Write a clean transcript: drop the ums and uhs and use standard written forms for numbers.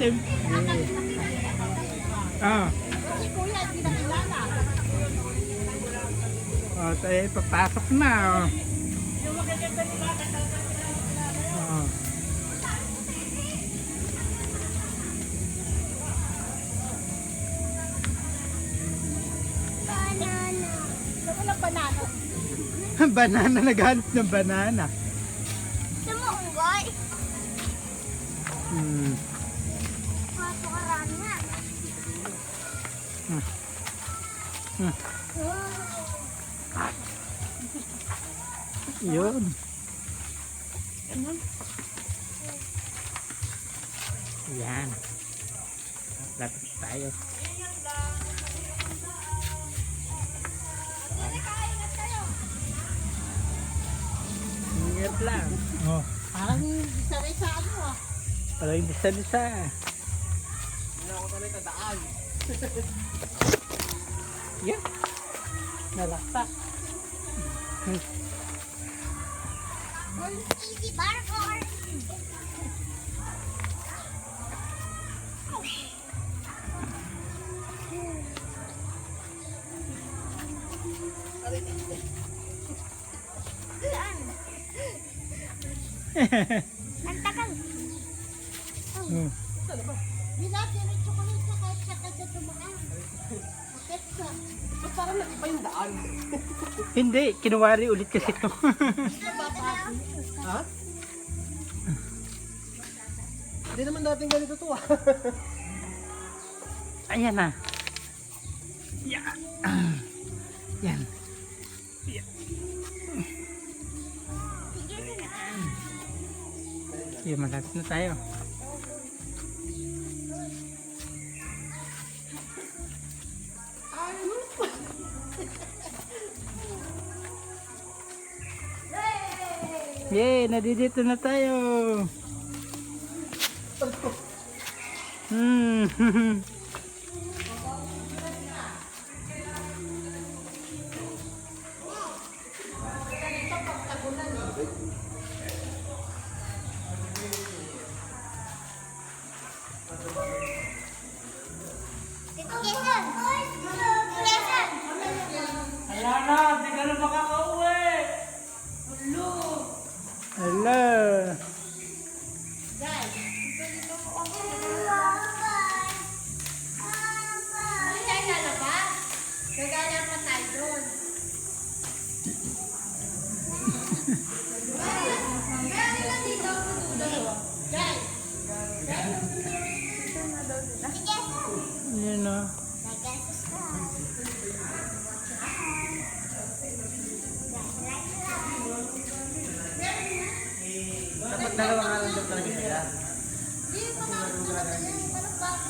itim. Ah. Si Kuya, hindi na kilala. Oh, tayo papasok na. Oh. Oh. Banana. Gusto lang banana. Banana, naghanap ng banana. Gusto mo unggoy? Hmm. Masukaran nga. Hmm. Hmm. Yun. Yan. Lapit tayo. Ingat lang. Oh. Parang isa-isa ano ah. Parang hindi sa Hindi ako talaga daan. Yan. Nalaksa. Easy burger. Ang tagal. Oh. Nilagyan ng chocolate sa kahit sa kasi tumaan. Bakit sa? Ba't parang nag-iba yung daan? Hindi, kinuwari ulit kasi ito. Ha? Hindi naman dating ganito to ah. Ayan na. Yan. Yan. Yan. Yan, malapit na tayo. Yay, nadidito na tayo. Hmm. Quezon! Quezon! Wala na, di ka na makakauwi. Hello. Guys, ito mo ako. Ano tayo lalabas? Gagala pa tayo doon. Guys! Yan o. Dapat dalawa nga lang daw talaga sila. Di, mga ano yan, walang bakit.